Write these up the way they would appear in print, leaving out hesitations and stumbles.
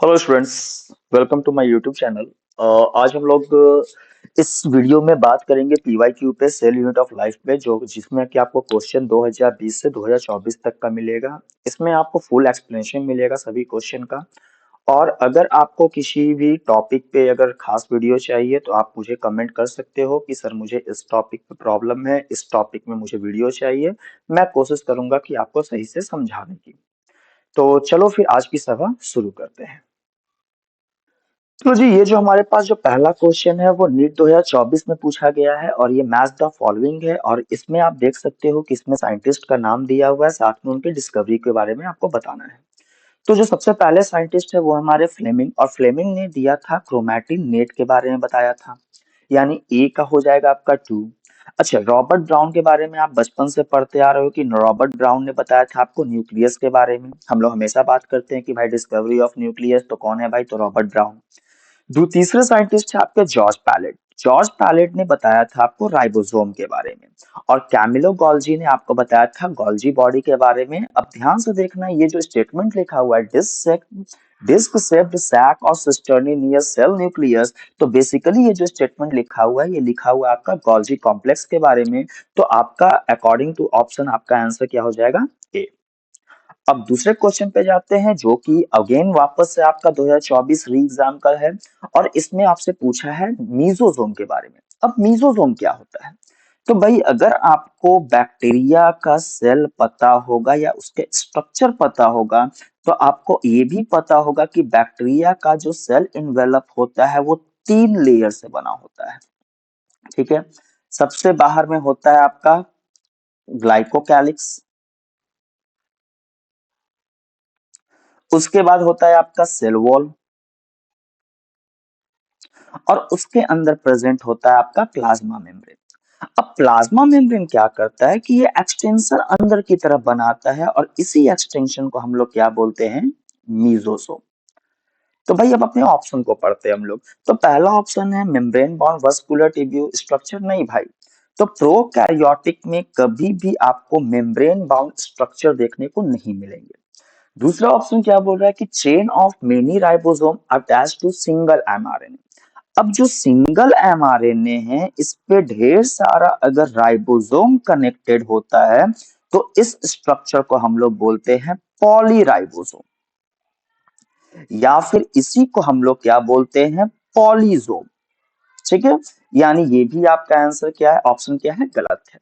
Hello students, welcome to my YouTube channel. आज हम लोग इस वीडियो में बात करेंगे पीवाईक्यू पे सेल यूनिट ऑफ लाइफ पे, जो जिसमें कि आपको क्वेश्चन 2020 से 2024 तक का मिलेगा। इसमें आपको फुल एक्सप्लेनेशन मिलेगा सभी क्वेश्चन का। और अगर आपको किसी भी टॉपिक पे अगर खास वीडियो चाहिए तो आप मुझे कमेंट कर सकते हो कि सर मुझे इस टॉपिक पे प्रॉब्लम है, इस टॉपिक में मुझे वीडियो चाहिए। मैं कोशिश करूंगा कि आपको सही से समझाने की। तो चलो फिर आज की सभा शुरू करते हैं। तो जी, ये जो हमारे पास जो पहला क्वेश्चन है वो नीट 2024 में पूछा गया है और ये मैच द फॉलोइंग है। और इसमें आप देख सकते हो कि इसमें साइंटिस्ट का नाम दिया हुआ है, साथ में उनकी डिस्कवरी के बारे में आपको बताना है। तो जो सबसे पहले साइंटिस्ट है वो हमारे फ्लेमिंग, और फ्लेमिंग ने दिया था क्रोमैटिन नेट के बारे में बताया था, यानी ए का हो जाएगा आपका 2। अच्छा, रॉबर्ट ब्राउन के बारे में आप बचपन से पढ़ते आ रहे हो कि रॉबर्ट ब्राउन ने बताया था आपको न्यूक्लियस के बारे में। हम लोग हमेशा बात करते हैं कि भाई डिस्कवरी ऑफ न्यूक्लियस तो कौन है भाई, तो रॉबर्ट ब्राउन। जो तीसरे साइंटिस्ट है आपके जॉर्ज पैलेट। जॉर्ज पैलेट ने बताया था आपको राइबोसोम के बारे में। और कैमिलो गोल्जी ने आपको बताया था गोल्जी बॉडी के बारे में। अब ध्यान से देखना, ये जो स्टेटमेंट लिखा हुआ है डिस्क शेप्ड सैक और सिस्टर्निनियस सेल न्यूक्लियस, तो बेसिकली ये जो स्टेटमेंट लिखा हुआ है ये लिखा हुआ है आपका गोल्जी कॉम्प्लेक्स के बारे में। तो आपका अकॉर्डिंग टू ऑप्शन आपका आंसर क्या हो जाएगा, ए। अब दूसरे क्वेश्चन पे जाते हैं, जो कि अगेन वापस से आपका 2024 री एग्जाम का है। और इसमें आपसे पूछा है मीजोजोम के बारे में। अब मीजोजोम क्या होता है? तो भाई, अगर आपको बैक्टीरिया का सेल पता होगा या उसके स्ट्रक्चर पता होगा, तो आपको ये भी पता होगा कि बैक्टीरिया का जो सेल इन्वेलप होता है वो 3 लेयर से बना होता है। ठीक है। सबसे बाहर में होता है आपका ग्लाइकोकैलिक्स, उसके बाद होता है आपका सेल वॉल, और उसके अंदर प्रेजेंट होता है आपका प्लाज्मा मेम्ब्रेन। अब प्लाज्मा मेम्ब्रेन क्या करता है कि ये एक्सटेंशन अंदर की तरफ बनाता है, और इसी एक्सटेंशन को हम लोग क्या बोलते हैं, मीजोसोम। तो भाई अब अपने ऑप्शन को पढ़ते हैं हम लोग। तो पहला ऑप्शन है मेम्ब्रेन बाउंड वस्कुलर टिब्यू स्ट्रक्चर। नहीं भाई, तो प्रोकैरियोटिक में कभी भी आपको मेम्ब्रेन बाउंड स्ट्रक्चर देखने को नहीं मिलेंगे। दूसरा ऑप्शन क्या बोल रहा है कि chain of many ribosome attach to single mRNA. अब जो सिंगल एमआरएनए है इस पे ढेर सारा अगर राइबोसोम कनेक्टेड होता है, तो इस स्ट्रक्चर को हम लोग बोलते हैं पॉलीराइबोसोम, या फिर इसी को हम लोग क्या बोलते हैं, पॉलीजोम। ठीक है। यानी ये भी आपका आंसर क्या है, ऑप्शन क्या है, गलत है।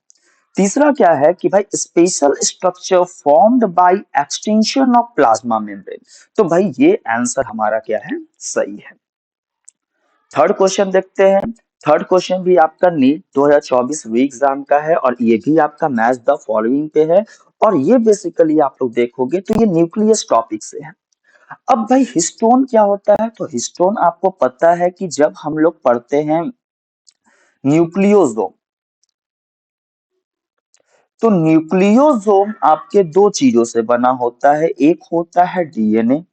तीसरा क्या है कि भाई special structure formed by extension of plasma membrane. तो भाई ये आंसर हमारा क्या है, सही है। थर्ड क्वेश्चन देखते हैं। थर्ड क्वेश्चन भी आपका नीट 2024 री एग्जाम का है, और ये भी आपका मैच द फॉलोइंग पे है। और ये बेसिकली आप लोग देखोगे तो ये न्यूक्लियस टॉपिक से है। अब भाई हिस्टोन क्या होता है? तो हिस्टोन आपको पता है कि जब हम लोग पढ़ते हैं न्यूक्लियोसोम, तो न्यूक्लियोसोम आपके दो चीजों से बना होता है। एक होता है डीएनए,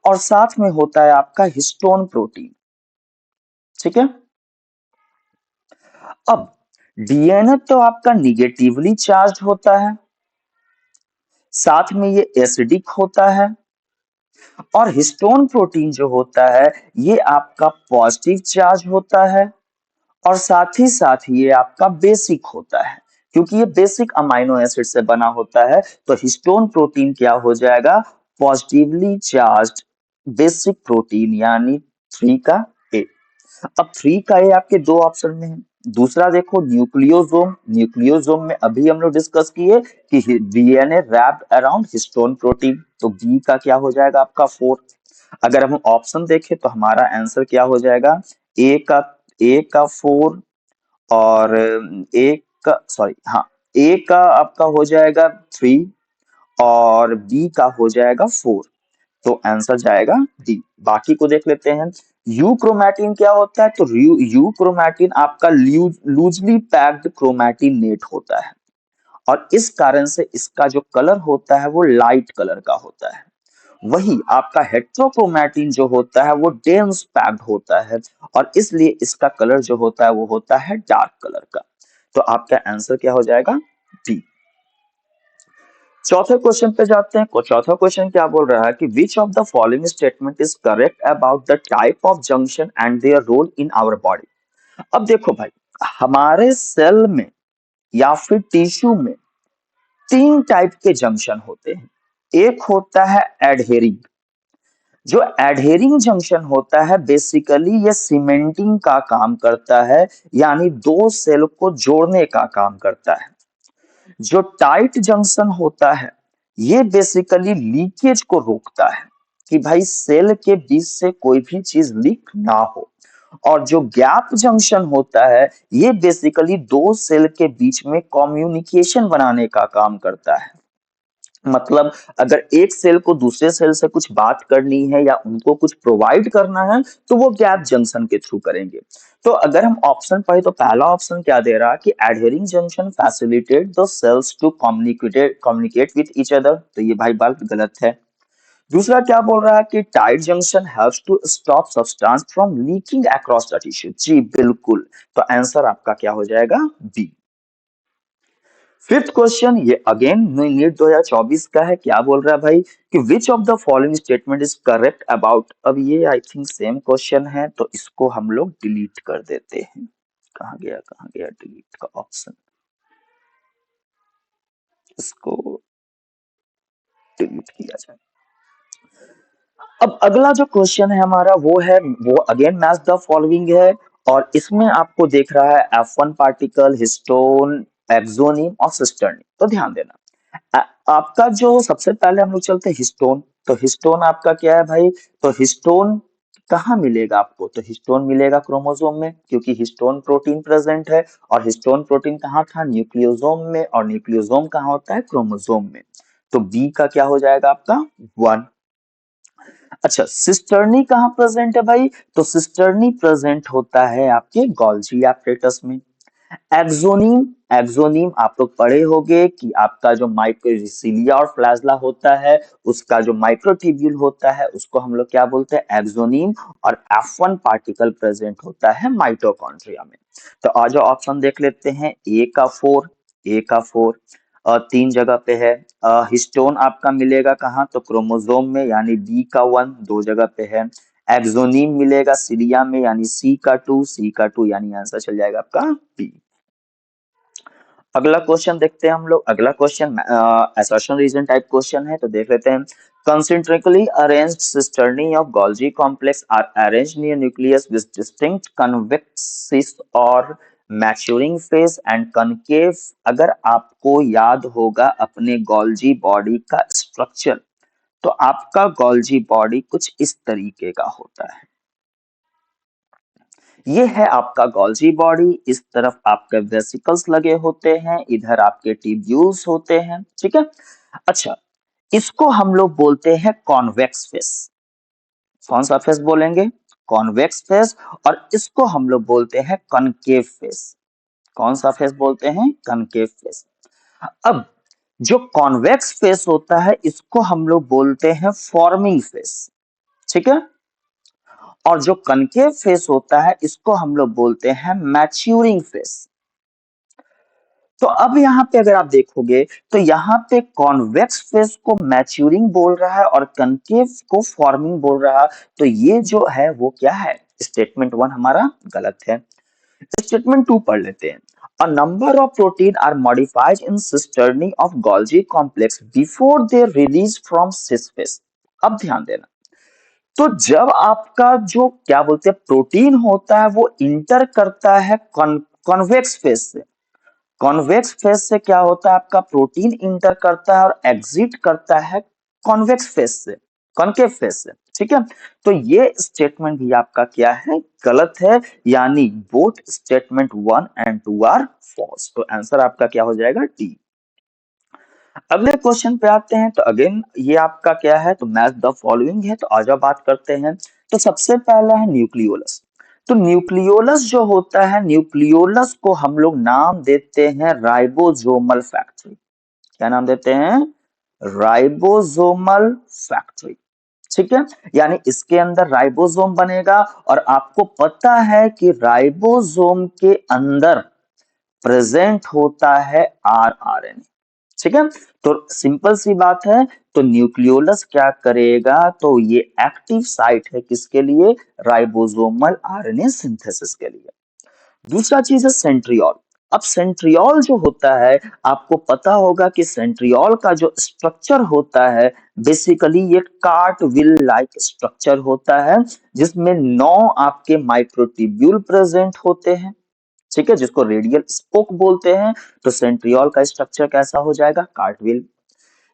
और साथ में होता है आपका हिस्टोन प्रोटीन। ठीक है। अब डीएनए तो आपका निगेटिवली चार्ज होता है, साथ में ये एसिडिक होता है। और हिस्टोन प्रोटीन जो होता है ये आपका पॉजिटिव चार्ज होता है, और साथ ही साथ ये आपका बेसिक होता है, क्योंकि ये बेसिक अमाइनो एसिड से बना होता है। तो हिस्टोन प्रोटीन क्या हो जाएगा, पॉजिटिवली चार्ज्ड बेसिक प्रोटीन, यानी 3 का ए। अब 3 का ए आपके दो ऑप्शन में है। दूसरा देखो न्यूक्लियोसोम, न्यूक्लियोसोम में अभी हम लोग डिस्कस किए कि DNA wrapped around histone protein, तो बी का क्या हो जाएगा आपका 4। अगर हम ऑप्शन देखें तो हमारा आंसर क्या हो जाएगा, ए का ए का 4, और ए का, सॉरी हाँ, ए का आपका हो जाएगा 3, और बी का हो जाएगा 4। तो आंसर जाएगा डी। बाकी को देख लेते हैं। यू क्रोमैटिन क्या होता है? तो यू क्रोमैटिन आपका लूजली पैक्ड क्रोमैटिन नेट होता है, और इस कारण से इसका जो कलर होता है वो लाइट कलर का होता है। वही आपका हेट्रोक्रोमैटिन जो होता है वो डेंस पैक्ड होता है, और इसलिए इसका कलर जो होता है वो होता है डार्क कलर का। तो आपका आंसर क्या हो जाएगा, डी। चौथे क्वेश्चन पे जाते हैं। चौथा क्वेश्चन क्या बोल रहा है कि which of the following statement is correct about the type of junction and their role in our body. अब देखो भाई, हमारे सेल में या फिर टिश्यू में तीन टाइप के जंक्शन होते हैं। एक होता है एडहेरिंग। जो एडहेरिंग जंक्शन होता है बेसिकली ये सीमेंटिंग का काम करता है, यानी दो सेल को जोड़ने का काम करता है। जो टाइट जंक्शन होता है ये बेसिकली लीकेज को रोकता है कि भाई सेल के बीच से कोई भी चीज लीक ना हो। और जो गैप जंक्शन होता है ये बेसिकली दो सेल के बीच में कम्युनिकेशन बनाने का काम करता है। मतलब अगर एक सेल को दूसरे सेल से कुछ बात करनी है या उनको कुछ प्रोवाइड करना है तो वो गैप जंक्शन के थ्रू करेंगे। तो अगर हम ऑप्शन पढ़े तो पहला ऑप्शन क्या दे रहा है कि adhering junction facilitate the cells to communicate with each other, तो ये भाई बात गलत है। दूसरा क्या बोल रहा है कि tight junction helps to stop substance from leaking across the tissue, जी बिल्कुल। तो आंसर आपका क्या हो जाएगा, बी। फिफ्थ क्वेश्चन ये अगेन नीट 2024 का है। क्या बोल रहा है भाई कि which of the following statement is correct about. अब ये आई थिंक सेम क्वेश्चन है तो इसको हम लोग डिलीट कर देते हैं। कहाँ गया डिलीट का ऑप्शन, इसको डिलीट किया जाए। अब अगला जो क्वेश्चन है हमारा वो अगेन मैच द फॉलोइंग है। और इसमें आपको देख रहा है F1 पार्टिकल, हिस्टोन, एक्सोनिम और सिस्टर्नी। तो ध्यान देना, आपका जो सबसे पहले हम लोग चलते हैं हिस्टोन। तो हिस्टोन आपका क्या है भाई, तो हिस्टोन कहाँ मिलेगा आपको, तो हिस्टोन मिलेगा क्रोमोसोम में, क्योंकि हिस्टोन प्रोटीन प्रेजेंट है। और हिस्टोन प्रोटीन कहाँ था, न्यूक्लियोसोम में, और न्यूक्लियोसोम कहाँ होता है, क्रोमोसोम में। तो बी का क्या हो जाएगा आपका, 1। अच्छा, सिस्टर्नी कहाँ प्रेजेंट है भाई, तो सिस्टर्नी प्रेजेंट होता है आपके गोल्जी एप्परेटस में। एक्सोनीम, एक्सोनीम आप लोग पढ़े होंगे कि आपका जो माइक्रोसिलिया और फ्लैजला होता है उसका जो माइक्रोट्यूब्यूल होता है उसको हम लोग क्या बोलते हैं, एक्सोनीम। और F1 पार्टिकल प्रेजेंट होता है माइटोकॉन्ड्रिया में। तो आज ऑप्शन देख लेते हैं, ए का 4 तीन जगह पे है। हिस्टोन आपका मिलेगा कहाँ, तो क्रोमोसोम में, यानी B का 1 दो जगह पे है। एक्सोनीम मिलेगा सीलिया में, यानी C का 2 यानी आंसर चल जाएगा आपका बी। अगला क्वेश्चन देखते हैं हम लोग। अगला question assertion reason type question है, तो देख लेते हैं। concentrically arranged cisternae of Golgi complex are arranged near nucleus with distinct convex और maturing phase and concave। अगर आपको याद होगा अपने गोल्जी बॉडी का स्ट्रक्चर, तो आपका गोल्जी बॉडी कुछ इस तरीके का होता है। ये है आपका गोल्जी बॉडी, इस तरफ आपके वेसिकल्स लगे होते हैं, इधर आपके ट्यूब्यूल्स होते हैं, ठीक है। अच्छा, इसको हम लोग बोलते हैं कॉन्वेक्स फेस। कौन सा फेस बोलेंगे, कॉन्वेक्स फेस। और इसको हम लोग बोलते हैं कनकेव फेस। कौन सा फेस बोलते हैं, कनकेव फेस। अब जो कॉन्वेक्स फेस होता है इसको हम लोग बोलते हैं फॉर्मिंग फेस, ठीक है। और जो कनकेव फेस होता है इसको हम लोग बोलते हैं मैच्योरिंग फेस। तो अब यहाँ पे अगर आप देखोगे तो यहाँ पे कॉन्वेक्स फेस को मैच्योरिंग बोल रहा है और कनकेव को फॉर्मिंग बोल रहा है। तो ये जो है वो क्या है, स्टेटमेंट 1 हमारा गलत है। स्टेटमेंट 2 पढ़ लेते हैं। A number of protein are modified in cisternae of Golgi complex before they release from cis phase। अब ध्यान देना, तो जब आपका जो क्या बोलते हैं प्रोटीन होता है वो इंटर करता है कॉन्वेक्स फेस से। कॉन्वेक्स फेस से क्या होता है, आपका प्रोटीन इंटर करता है और एग्जिट करता है कॉन्वेक्स फेस से, कॉन्केव फेस से, ठीक है। तो ये स्टेटमेंट भी आपका क्या है, गलत है। यानी both statement 1 and 2 are false. तो आंसर आपका क्या हो जाएगा, डी। अगले क्वेश्चन पे आते हैं। तो अगेन ये आपका क्या है, तो मैच द फॉलोइंग है। तो आज आप बात करते हैं। तो सबसे पहला है न्यूक्लियोलस। तो न्यूक्लियोलस जो होता है, न्यूक्लियोलस को हम लोग नाम देते हैं राइबोसोमल फैक्ट्री। क्या नाम देते हैं, राइबोसोमल फैक्ट्री, ठीक है। यानी इसके अंदर राइबोसोम बनेगा। और आपको पता है कि राइबोसोम के अंदर प्रेजेंट होता है आरआरएनए, ठीक है। तो सिंपल सी बात है, तो न्यूक्लियोलस क्या करेगा, तो ये एक्टिव साइट है किसके लिए, राइबोसोमल आरएनए सिंथेसिस के लिए। दूसरा चीज है सेंट्रियोल। अब सेंट्रियोल जो होता है, आपको पता होगा कि सेंट्रियोल का जो स्ट्रक्चर होता है, बेसिकली ये कार्टविल लाइक स्ट्रक्चर होता है, जिसमें 9 आपके माइक्रोट्यूब्यूल प्रेजेंट होते हैं, ठीक है, जिसको रेडियल स्पोक बोलते हैं। तो सेंट्रियोल का स्ट्रक्चर कैसा हो जाएगा, कार्टविल।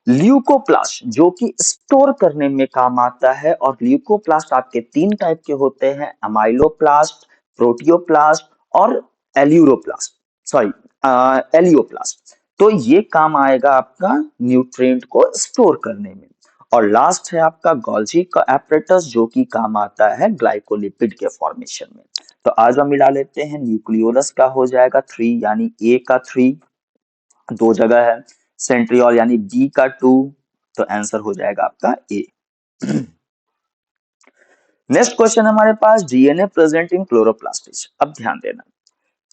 ल्यूकोप्लास्ट जो कि स्टोर करने में काम आता है, और ल्यूकोप्लास्ट आपके 3 टाइप के होते हैं, अमाइलोप्लास्ट, प्रोटियोप्लास्ट और एल्यूरोप्लास्ट, सॉरी एलियोप्लास्ट। तो ये काम आएगा आपका न्यूट्रिएंट को स्टोर करने में। और लास्ट है आपका गोल्जी का एपरेटस, जो कि काम आता है ग्लाइकोलिपिड के फॉर्मेशन में। तो आज हम मिला लेते हैं, न्यूक्लियोलस का हो जाएगा 3, यानी ए का 3 दो जगह है, सेंट्रियोल यानी बी का 2, तो आंसर हो जाएगा आपका ए। नेक्स्ट क्वेश्चन हमारे पास, डीएनए प्रेजेंट इन क्लोरोप्लास्ट। अब ध्यान देना,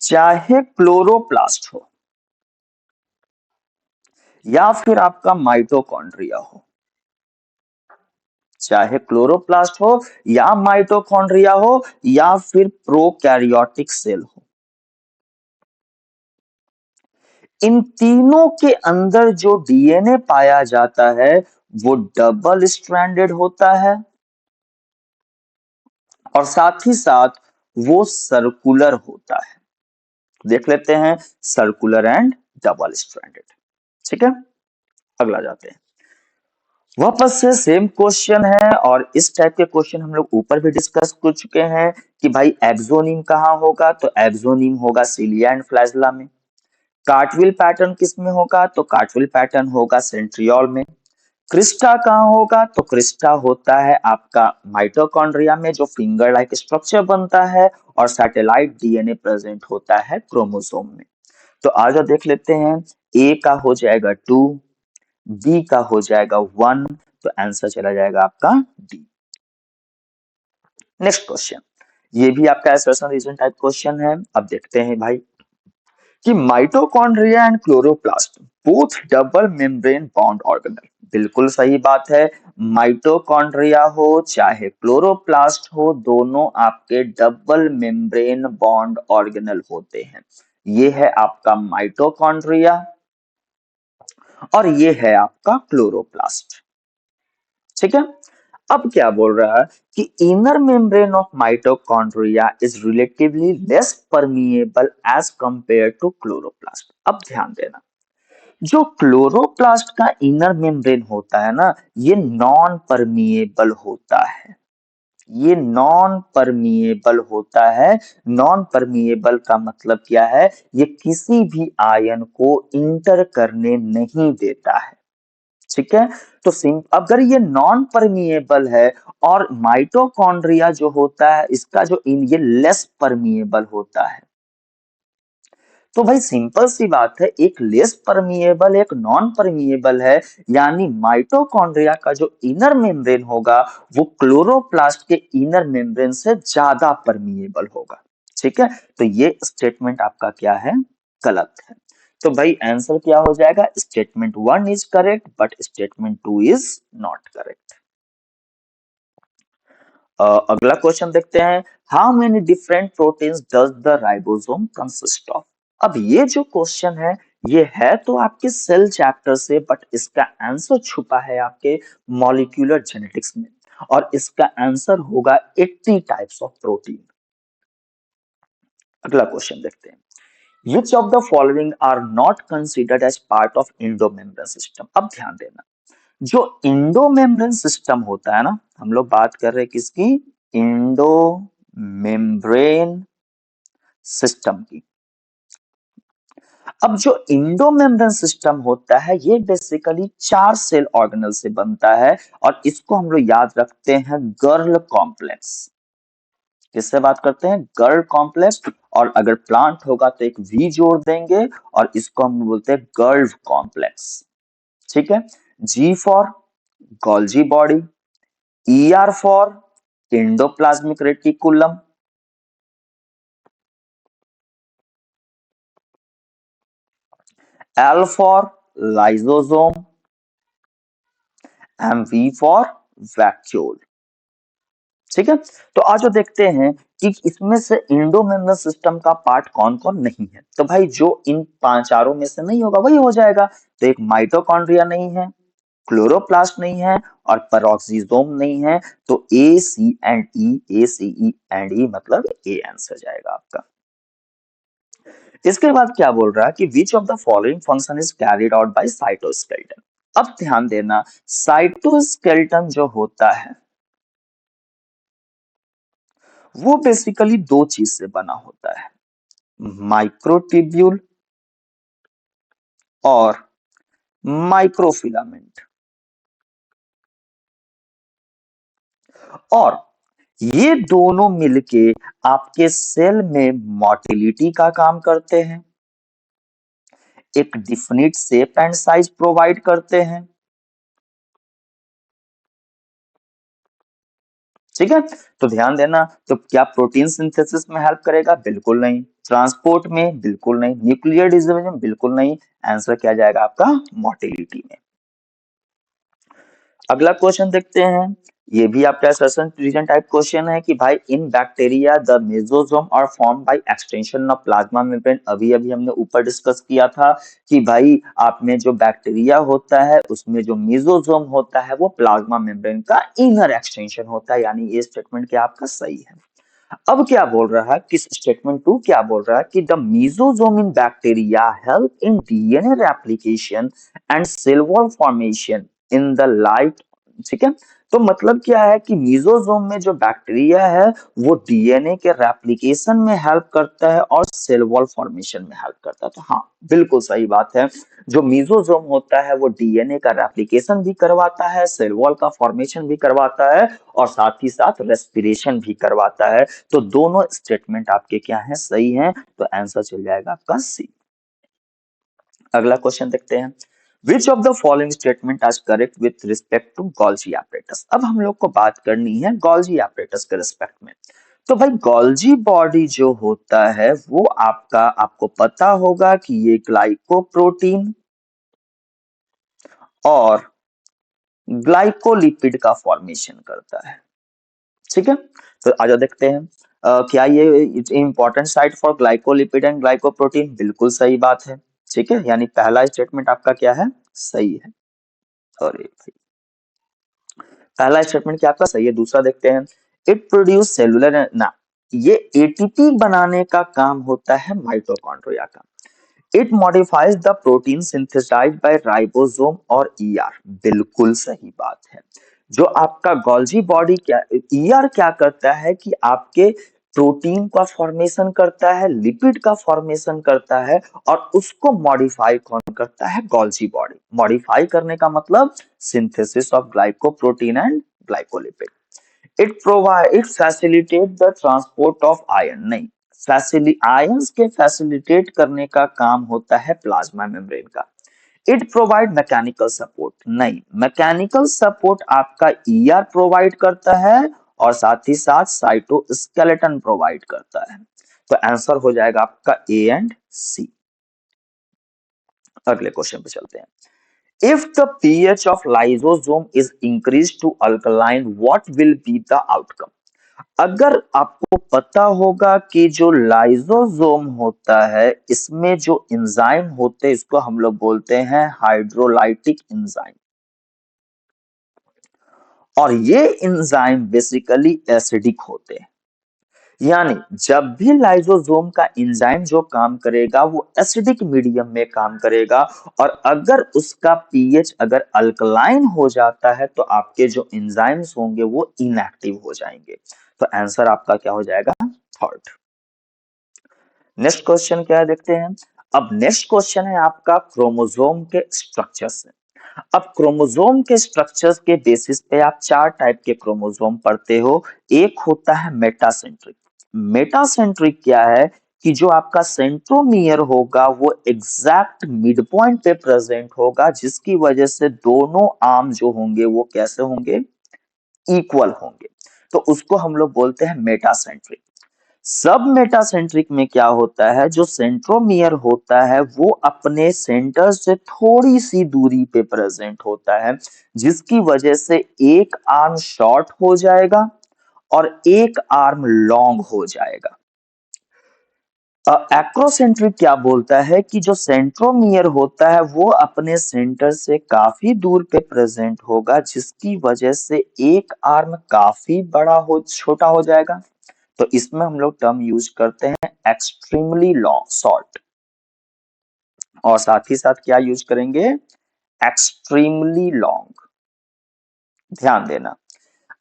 चाहे क्लोरोप्लास्ट हो या फिर आपका माइटोकॉन्ड्रिया हो, चाहे क्लोरोप्लास्ट हो या माइटोकॉन्ड्रिया हो या फिर प्रोकैरियोटिक सेल हो, इन तीनों के अंदर जो डीएनए पाया जाता है वो डबल स्ट्रैंडेड होता है, और साथ ही साथ वो सर्कुलर होता है। देख लेते हैं, सर्कुलर एंड डबल स्ट्रैंडेड। ठीक है, अगला जाते हैं। वापस से सेम क्वेश्चन है, और इस टाइप के क्वेश्चन हम लोग ऊपर भी डिस्कस कर चुके हैं कि भाई एक्सोनिम कहाँ होगा, तो एक्सोनिम होगा सिलिया एंड फ्लैजेला में। कार्टविल पैटर्न किस में होगा, तो कार्टविल पैटर्न होगा सेंट्रियोल में। क्रिस्टा कहाँ होगा, तो क्रिस्टा होता है आपका माइटोकॉन्ड्रिया में, जो फिंगर लाइक स्ट्रक्चर बनता है, और सैटेलाइट डीएनए प्रेजेंट होता है क्रोमोसोम में। तो आज देख लेते हैं, ए का हो जाएगा 2, बी का हो जाएगा 1, तो आंसर चला जाएगा आपका डी। नेक्स्ट क्वेश्चन, ये भी आपका एसर्शन रीजन टाइप क्वेश्चन है। अब देखते हैं भाई कि mitochondria and chloroplast both double membrane bond organelle. बिल्कुल सही बात है, माइटोकॉन्ड्रिया हो चाहे क्लोरोप्लास्ट हो, दोनों आपके डबल मेम्ब्रेन बॉन्ड ऑर्गेनल होते हैं। ये है आपका माइटोकॉन्ड्रिया और ये है आपका क्लोरोप्लास्ट। ठीक है, अब क्या बोल रहा है कि inner membrane of mitochondria is relatively less permeable as compare to chloroplast. अब ध्यान देना, जो क्लोरोप्लास्ट का इनर मेम्ब्रेन होता है ना, ये नॉन परमिएबल होता है, ये नॉन परमिएबल होता है। नॉन परमिएबल का मतलब क्या है, ये किसी भी आयन को इंटर करने नहीं देता है। ठीक है, तो अगर ये नॉन परमिएबल है, और माइटोकॉन्ड्रिया जो होता है इसका जो इन ये लेस परमिएबल होता है, तो भाई सिंपल सी बात है, एक लेस परमिएबल एक नॉन परमिएबल है, यानी माइटोकॉन्ड्रिया का जो इनर मेम्ब्रेन होगा वो क्लोरोप्लास्ट के इनर मेम्ब्रेन से ज्यादा परमिएबल होगा। ठीक है, तो ये स्टेटमेंट आपका क्या है, गलत है। तो भाई आंसर क्या हो जाएगा, statement 1 is correct but statement 2 is not correct. अगला क्वेश्चन देखते हैं, how many different proteins does the ribosome consist of. अब ये जो क्वेश्चन है, ये है तो आपके सेल चैप्टर से, बट इसका आंसर छुपा है आपके मॉलिक्यूलर जेनेटिक्स में, और इसका आंसर होगा 80 टाइप्स ऑफ प्रोटीन। अगला क्वेश्चन देखते हैं, Which of the following are not considered as part of endomembrane system। अब ध्यान देना, जो इंडोमेम्ब्रेन सिस्टम होता है ना, हम लोग बात कर रहे हैं किसकी, इंडोमेम्ब्रेन सिस्टम की। अब जो इंडोमेम्ब्रेन सिस्टम होता है, ये बेसिकली 4 सेल ऑर्गेनल से बनता है, और इसको हम लोग याद रखते हैं गर्ल कॉम्प्लेक्स। किससे बात करते हैं, गर्ल कॉम्प्लेक्स। और अगर प्लांट होगा तो एक वी जोड़ देंगे, और इसको हम बोलते हैं गर्ल कॉम्प्लेक्स। ठीक है, G for Golgi body, ER for endoplasmic reticulum, L for lysosome, M V for vacuole. ठीक है, तो आज देखते हैं कि इसमें से इंडोमेम्ब्रेन सिस्टम का पार्ट कौन कौन नहीं है। तो भाई जो इन पांच चारों में से नहीं होगा वही हो जाएगा। तो एक माइटोकॉन्ड्रिया नहीं है, क्लोरोप्लास्ट नहीं है और पेरोक्सिसोम नहीं है। तो ए सी and E, A C E and ई मतलब ए आंसर जाएगा आपका। इसके बाद क्या बोल रहा है कि which of the following function is carried out by cytoskeleton. अब ध्यान देना, साइटोस्केलेटन जो होता है वो बेसिकली दो चीज से बना होता है, माइक्रोट्यूब्यूल और माइक्रोफिलामेंट। और ये दोनों मिलके आपके सेल में मोटिलिटी का काम करते हैं, एक definite shape and size provide करते हैं। ठीक है, तो ध्यान देना, तो क्या प्रोटीन सिंथेसिस में हेल्प करेगा? बिल्कुल नहीं। ट्रांसपोर्ट में? बिल्कुल नहीं। न्यूक्लियर डिवीजन में? बिल्कुल नहीं। आंसर क्या जाएगा आपका? मोटिलिटी में। अगला क्वेश्चन देखते हैं, ये भी आपका सेशन रीजन टाइप क्वेश्चन है कि भाई in bacteria the mesosome are form by extension of plasma membrane. अभी अभी हमने ऊपर डिस्कस किया था कि भाई आप में जो बैक्टीरिया होता है उसमें जो मेसोसोम होता है वो प्लाज्मा मेम्ब्रेन का इनर एक्सटेंशन होता है, यानी ये स्टेटमेंट क्या आपका सही है। अब क्या बोल रहा है, किस स्टेटमेंट टू क्या बोल रहा है कि the mesosome in bacteria help in DNA replication and cell wall formation in the light. ठीक है, तो मतलब क्या है कि मेसोसोम में जो बैक्टीरिया है वो डीएनए के रेप्लिकेशन में हेल्प करता है और सेल वॉल फॉर्मेशन में हेल्प करता है। तो हाँ, बिल्कुल सही बात है। जो मेसोसोम होता है वो डीएनए का रेप्लिकेशन भी करवाता है, सेल वॉल का फॉर्मेशन भी करवाता है और साथ ही साथ रेस्पिरेशन भी करवाता है। तो दोनों स्टेटमेंट आपके क्या हैं? सही हैं। तो आंसर चल जाएगा आपका सी। अगला क्वेश्चन देखते हैं, which of the following statement are correct with respect to Golgi apparatus. अब हम लोग को बात करनी है गोल्जी एपरेटस के रिस्पेक्ट में। तो भाई गोल्जी बॉडी जो होता है वो आपका, आपको पता होगा कि ये ग्लाइकोप्रोटीन और ग्लाइकोलिपिड का फॉर्मेशन करता है। ठीक है, तो आजा देखते हैं, क्या ये important site for glycolipid and glycoprotein? बिल्कुल सही बात है। ठीक है, यानी पहला स्टेटमेंट आपका क्या है? सही है। अरे भाई, पहला स्टेटमेंट क्या आपका सही है। दूसरा देखते हैं, इट प्रोड्यूस सेलुलर ना, ये एटीपी बनाने का काम होता है माइटोकॉन्ड्रिया का। It modifies the protein synthesized by ribosome और ईआर। बिल्कुल सही बात है। जो आपका गोल्जी बॉडी क्या, ईआर क्या करता है कि आपके प्रोटीन का फॉर्मेशन करता है, लिपिड का फॉर्मेशन करता है और उसको मॉडिफाई कौन करता है? Golgi body. मॉडिफाई करने का मतलब synthesis of glycoprotein and glycolipid. It facilitate the transport of ion, नहीं, आयंस के फैसिलिटेट करने का काम होता है प्लाज्मा मेम्ब्रेन का। इट प्रोवाइड मैकेनिकल सपोर्ट, नहीं, मैकेनिकल सपोर्ट आपका ईआर प्रोवाइड करता है और साथ ही साथ साइटोस्केलेटन प्रोवाइड करता है। तो आंसर हो जाएगा आपका ए एंड सी। अगले क्वेश्चन पे चलते हैं, if the pH of lysosome is increased to alkaline what will be the outcome। अगर आपको पता होगा कि जो लाइसोसोम होता है इसमें जो एंजाइम होते हैं इसको हम लोग बोलते हैं हाइड्रोलाइटिक एंजाइम, और ये एंजाइम बेसिकली एसिडिक होते हैं। यानी जब भी लाइसोसोम का एंजाइम जो काम करेगा वो एसिडिक मीडियम में काम करेगा, और अगर उसका पीएच अगर अल्कलाइन हो जाता है तो आपके जो एंजाइम्स होंगे वो इनएक्टिव हो जाएंगे। तो आंसर आपका क्या हो जाएगा? थर्ड। नेक्स्ट क्वेश्चन क्या है देखते हैं। अब नेक्स्ट क्वेश्चन है आपका क्रोमोसोम के स्ट्रक्चर से। अब क्रोमोसोम के स्ट्रक्चर्स के बेसिस पे आप चार टाइप के क्रोमोसोम पढ़ते हो। एक होता है मेटासेंट्रिक। मेटासेंट्रिक क्या है कि जो आपका सेंट्रोमियर होगा वो एग्जैक्ट मिड पॉइंट पे प्रेजेंट होगा, जिसकी वजह से दोनों आर्म जो होंगे वो कैसे होंगे? इक्वल होंगे। तो उसको हम लोग बोलते हैं मेटासेंट्रिक। सब मेटासेंट्रिक में क्या होता है, जो सेंट्रोमियर होता है वो अपने सेंटर से थोड़ी सी दूरी पे प्रेजेंट होता है, जिसकी वजह से एक आर्म शॉर्ट हो जाएगा और एक आर्म लॉन्ग हो जाएगा। एक्रोसेंट्रिक क्या बोलता है कि जो सेंट्रोमियर होता है वो अपने सेंटर से काफी दूर पे प्रेजेंट होगा, जिसकी वजह से एक आर्म काफी बड़ा हो छोटा हो जाएगा। तो इसमें हम लोग टर्म यूज करते हैं एक्सट्रीमली लॉन्ग शॉर्ट, और साथ ही साथ क्या यूज करेंगे, एक्सट्रीमली लॉन्ग। ध्यान देना,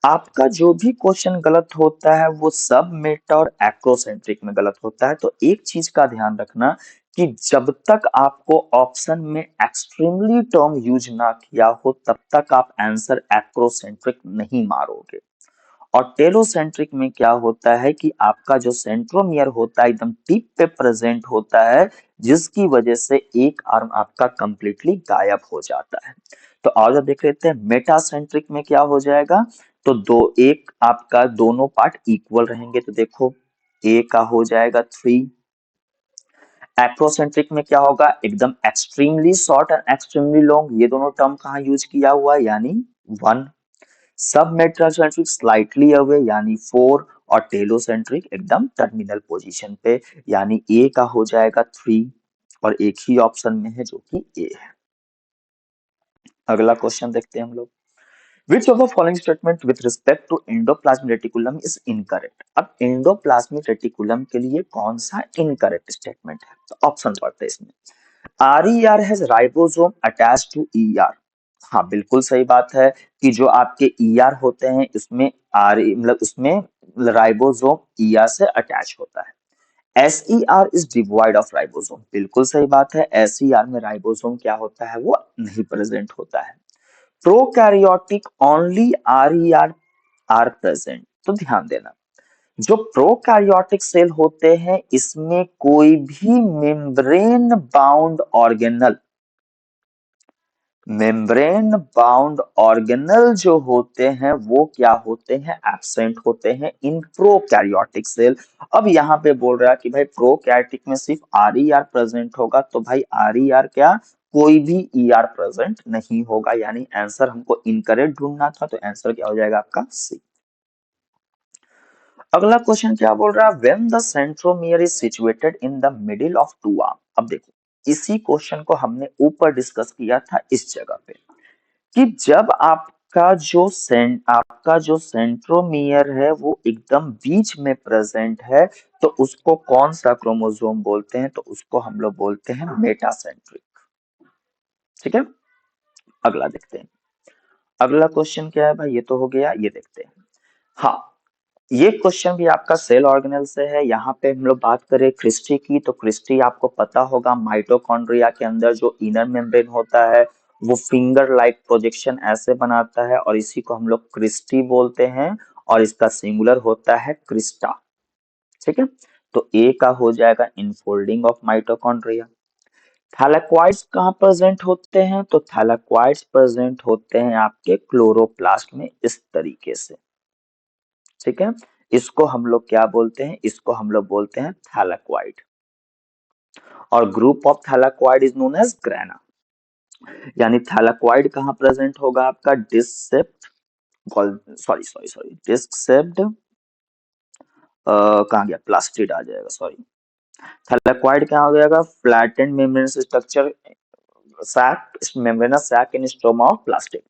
आपका जो भी क्वेश्चन गलत होता है वो सब मेटा और एक्रोसेंट्रिक में गलत होता है। तो एक चीज का ध्यान रखना कि जब तक आपको ऑप्शन में एक्सट्रीमली टर्म यूज ना किया हो तब तक आप आंसर एक्रोसेंट्रिक नहीं मारोगे। और टेलोसेंट्रिक में क्या होता है कि आपका जो सेंट्रोमियर होता है एकदम टिप पे प्रेजेंट होता है, जिसकी वजह से एक आर्म आपका कंप्लीटली गायब हो जाता है। तो आज देख लेते हैं मेटासेंट्रिक में क्या हो जाएगा। तो दो एक आपका दोनों पार्ट इक्वल रहेंगे, तो देखो ए का हो जाएगा 3। एक्रोसेंट्रिक में क्या होगा, एकदम extremely short and extremely long, ये दोनों टर्म कहाँ यूज किया हुआ है, यानी 1। सब मेटासेंट्रिक स्लाइटली अवे यानी 4, और टेलोसेंट्रिक एकदम टर्मिनल पोजीशन पे, यानी ए का हो जाएगा 3, और एक ही ऑप्शन में है जो कि ए है। अगला क्वेश्चन देखते हैं हम लोग। Which of the following statement with respect to endoplasmic reticulum is incorrect? अब एंडोप्लाज्मिक रेटिकुलम के लिए कौन सा इनकरेक्ट स्टेटमेंट है, तो ऑप्शन पढ़ते हैं इसमें। RER has ribosome attached to ER। हाँ बिल्कुल सही बात है कि जो आपके ER होते हैं इसमें मतलब उसमें राइबोसोम ER से अटैच होता है। SER is devoid of ribosome, बिल्कुल सही बात है, SER में राइबोसोम क्या होता है, वो नहीं प्रेजेंट होता है। Prokaryotic only RER are present. तो ध्यान देना, जो प्रोकैरियोटिक सेल होते हैं इसमें कोई भी मेम्ब्रेन बाउंड जो होते हैं वो क्या होते हैं, एब्सेंट होते हैं इन प्रोकैरियोटिक सेल। अब यहाँ पे बोल रहा है कि भाई प्रोकैरियोटिक में सिर्फ RER प्रेजेंट होगा, तो भाई RER क्या, कोई भी ER प्रेजेंट नहीं होगा, यानी आंसर हमको इनकरेक्ट ढूंढना था, तो आंसर क्या हो जाएगा आपका सी। अगला क्वेश्चन क्या बोल रहा है, when the centromere is situated in the middle of two arm. अब देखो इसी क्वेश्चन को हमने ऊपर डिस्कस किया था इस जगह पे, कि जब आपका जो सेंट्रोमियर है वो एकदम बीच में प्रेजेंट है, तो उसको कौन सा क्रोमोसोम बोलते हैं, तो उसको हम लोग बोलते हैं मेटासेंट्रिक। ठीक है, अगला देखते हैं। अगला क्वेश्चन क्या है भाई, ये तो हो गया, ये देखते हैं। हाँ, ये क्वेश्चन भी आपका सेल ऑर्गेनेल से है। यहाँ पे हम लोग बात करें क्रिस्टी की, तो क्रिस्टी आपको पता होगा माइटोकॉन्ड्रिया के अंदर जो इनर मेम्ब्रेन होता है वो फिंगर लाइक प्रोजेक्शन ऐसे बनाता है, और इसी को हम लोग क्रिस्टी बोलते हैं, और इसका सिंगुलर होता है क्रिस्टा। ठीक है, तो ए का हो जाएगा इनफोल्डिंग ऑफ माइटोकॉन्ड्रिया। थैलेक्वाइड्स कहाँ प्रेजेंट होते हैं, तो थैलेक्वाइड्स प्रेजेंट होते हैं आपके क्लोरोप्लास्ट में इस तरीके से। ठीक है, इसको हम लोग क्या बोलते हैं, इसको हम लोग बोलते हैं थैलेक्वाइड, और group of thylakoid is known as grana. यानी थैलेक्वाइड कहाँ प्रेजेंट होगा आपका, disc sorry sorry sorry disc shaped, कहाँ गया, प्लास्टिड आ जाएगा, सॉरी। थैलेक्वाइड क्या हो जाएगा, flattened membranous structure sac membranous sac in stroma of plastic।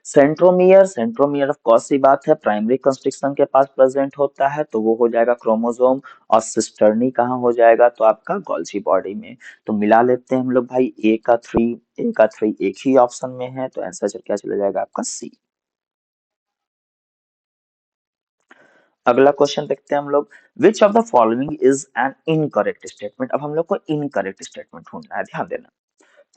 Centromere of course सी बात है, प्राइमरी कंस्ट्रक्शन के पास प्रेजेंट होता है, तो वो हो जाएगा क्रोमोसोम, और सिस्टर्नी कहाँ हो जाएगा, तो आपका गोल्जी बॉडी में। तो मिला लेते हैं हम लोग भाई, ए का थ्री एक ही ऑप्शन में है, तो आंसर क्या चला जाएगा आपका सी। अगला क्वेश्चन देखते हैं हम लोग, विच of the following is an incorrect statement. अब हम लोग को इनकरेक्ट स्टेटमेंट ढूंढना है, ध्यान देना।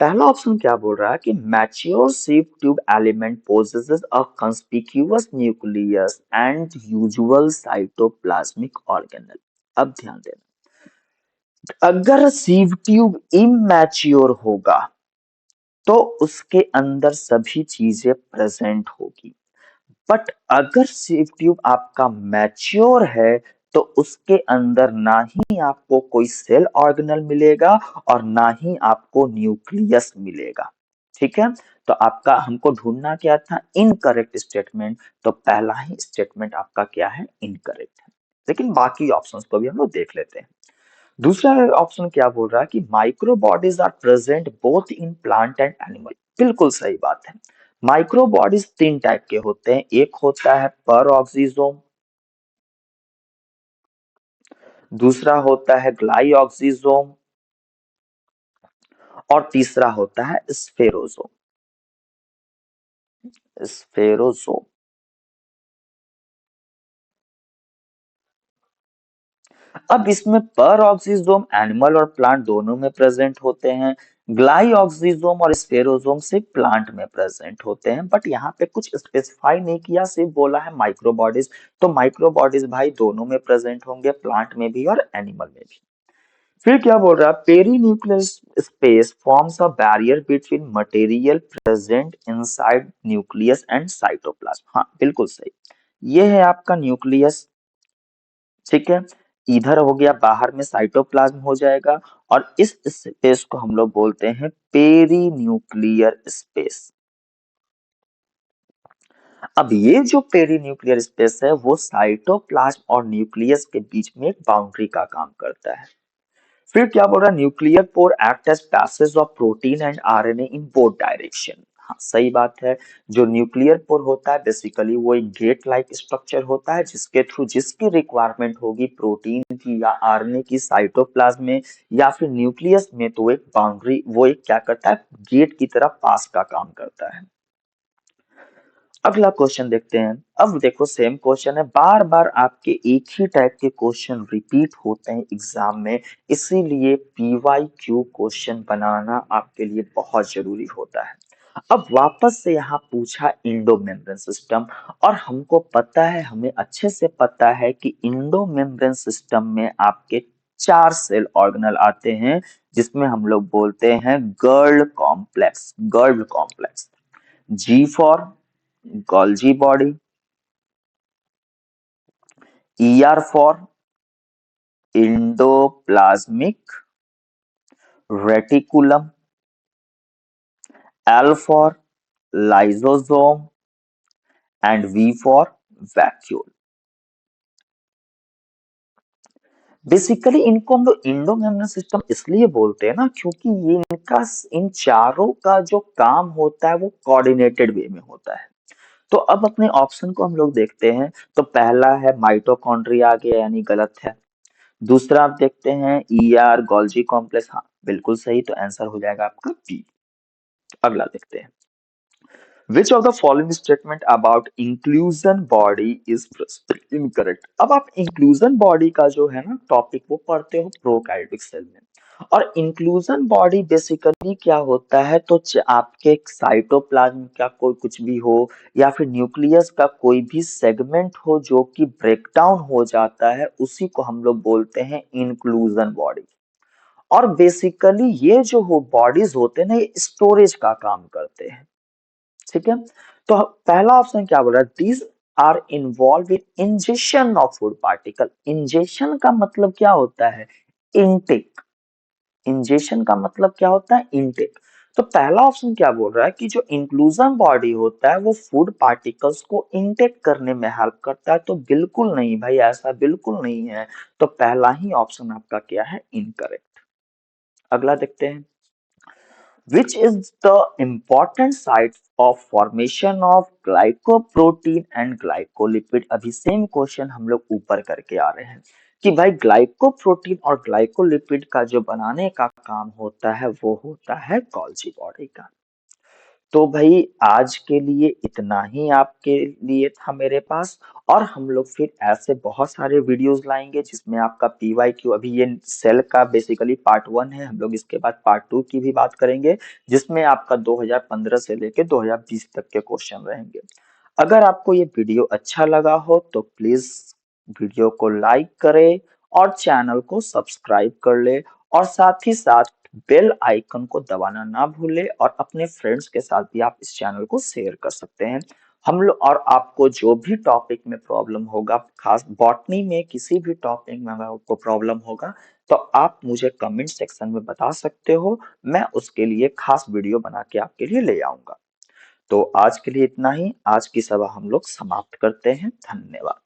पहला ऑप्शन क्या बोल रहा है कि mature sieve tube element possesses a conspicuous nucleus and usual cytoplasmic organelle. अब ध्यान देना, अगर सिव ट्यूब इमैच्योर होगा तो उसके अंदर सभी चीजें प्रेजेंट होगी, बट अगर सिव ट्यूब आपका मैच्योर है तो उसके अंदर ना ही आपको कोई सेल ऑर्गेनल मिलेगा और ना ही आपको न्यूक्लियस मिलेगा। ठीक है, तो आपका हमको ढूंढना क्या था, इनकरेक्ट स्टेटमेंट। तो पहला ही स्टेटमेंट आपका क्या है, इनकरेक्ट है। लेकिन बाकी ऑप्शंस को भी हम लोग देख लेते हैं। दूसरा ऑप्शन क्या बोल रहा है कि micro bodies are present both in plant and animal. बिल्कुल सही बात है। माइक्रो बॉडीज तीन टाइप के होते हैं, एक होता है परऑक्सीजोम, दूसरा होता है ग्लाइऑक्सीजोम और तीसरा होता है स्फेरोजोम। स्फेरोजोम। अब इसमें पर ऑक्सीजोम एनिमल और प्लांट दोनों में प्रेजेंट होते हैं, ग्लाइऑक्सीजोम और स्फेरोजोम सिर्फ प्लांट में प्रेजेंट होते हैं। बट यहाँ पे कुछ स्पेसिफाई नहीं किया, सिर्फ बोला है माइक्रोबॉडीज। तो माइक्रोबॉडीज भाई दोनों में प्रेजेंट होंगे, प्लांट में भी और एनिमल में भी। फिर क्या बोल रहा है, perinuclear space forms a barrier between material present inside nucleus and cytoplasm. हाँ बिल्कुल सही, ये है आपका न्यूक्लियस। ठीक है, इधर हो गया, बाहर में साइटोप्लाज्म हो जाएगा और इस स्पेस को हम लोग बोलते हैं पेरीन्यूक्लियर स्पेस। अब ये जो पेरीन्यूक्लियर स्पेस है वो साइटोप्लाज्म और न्यूक्लियस के बीच में एक बाउंड्री का काम करता है। फिर क्या बोल रहा है, nuclear pore act as passage of protein and RNA in both direction. हाँ सही बात है। जो न्यूक्लियर पोर होता है बेसिकली वो एक गेट लाइक स्ट्रक्चर होता है, जिसके थ्रू जिसकी रिक्वायरमेंट होगी प्रोटीन की या आरएनए की साइटोप्लाज्म में या फिर न्यूक्लियस में, तो एक बाउंड्री, वो एक क्या करता है, गेट की तरह पास का काम करता है। अगला क्वेश्चन देखते हैं। अब देखो सेम क्वेश्चन है, बार बार आपके एक ही टाइप के क्वेश्चन रिपीट होते हैं एग्जाम में, इसीलिए पीवाईक्यू क्वेश्चन बनाना आपके लिए बहुत जरूरी होता है। अब वापस से यहाँ पूछा इंडो मेम्ब्रेन सिस्टम, और हमको पता है, हमें अच्छे से पता है कि इंडो मेम्ब्रेन सिस्टम में आपके चार सेल ऑर्गेनल आते हैं, जिसमें हम लोग बोलते हैं GERL complex. GERL complex, G for Golgi body, ER for endoplasmic reticulum, L for lysosome and V for vacuole. Basically इनको हम लोग इंडो मेम्ब्रेन सिस्टम इसलिए बोलते हैं ना, क्योंकि ये इनका, इन चारों का जो काम होता है वो कोऑर्डिनेटेड वे में होता है। तो अब अपने ऑप्शन को हम लोग देखते हैं। तो पहला है माइटोकॉन्ड्रिया, आ गया यानी गलत है। दूसरा आप देखते हैं ER गोल्जी कॉम्प्लेक्स, हाँ बिल्कुल सही, तो आंसर हो जाएगा आपका बी। अगला देखते हैं, which of the following statement about inclusion body is incorrect. अब आप इंक्लूजन बॉडी का जो है ना टॉपिक वो पढ़ते हो प्रोकार्योटिक सेल में, और इंक्लूजन बॉडी बेसिकली क्या होता है, तो आपके साइटोप्लाज्म का कोई कुछ भी हो या फिर न्यूक्लियस का कोई भी सेगमेंट हो जो कि ब्रेकडाउन हो जाता है, उसी को हम लोग बोलते हैं इंक्लूजन बॉडी। और बेसिकली ये जो हो बॉडीज होते हैं ना, ये स्टोरेज का काम करते हैं। ठीक है, तो पहला ऑप्शन क्या बोल रहा है, these are involve in ingestion of food particle. Ingestion का मतलब क्या होता है, इनटेक। इंजेशन का मतलब क्या होता है, इनटेक। तो पहला ऑप्शन क्या बोल रहा है कि जो इंक्लूजन बॉडी होता है वो फूड पार्टिकल्स को इनटेक करने में हेल्प करता है। तो बिल्कुल नहीं भाई, ऐसा बिल्कुल नहीं है। तो पहला ही ऑप्शन आपका क्या है, इनकरेक्ट। अगला देखते हैं, which is the important site of formation of glycoprotein and glycolipid। अभी सेम क्वेश्चन हम लोग ऊपर करके आ रहे हैं कि भाई ग्लाइकोप्रोटीन और ग्लाइकोलिपिड का जो बनाने का काम होता है वो होता है गोल्जी बॉडी का। तो भाई आज के लिए इतना ही आपके लिए था मेरे पास, और हम लोग फिर ऐसे बहुत सारे वीडियोस लाएंगे जिसमें आपका पीवाईक्यू, अभी ये सेल का बेसिकली पार्ट 1 है, हम लोग इसके बाद पार्ट 2 की भी बात करेंगे, जिसमें आपका 2015 से लेके 2020 तक के क्वेश्चन रहेंगे। अगर आपको ये वीडियो अच्छा लगा हो तो प्लीज वीडियो को लाइक करें और चैनल को सब्सक्राइब कर ले, और साथ ही साथ बेल आइकन को दबाना ना भूले, और अपने फ्रेंड्स के साथ भी आप इस चैनल को शेयर कर सकते हैं। हम लोग, और आपको जो भी टॉपिक में प्रॉब्लम होगा, खास बॉटनी में किसी भी टॉपिक में अगर आपको प्रॉब्लम होगा, तो आप मुझे कमेंट सेक्शन में बता सकते हो। मैं उसके लिए खास वीडियो बना के आपके लिए ले आऊंगा। तो आज के लिए इतना ही। आज की सभा हम लोग समाप्त करते हैं। धन्यवाद।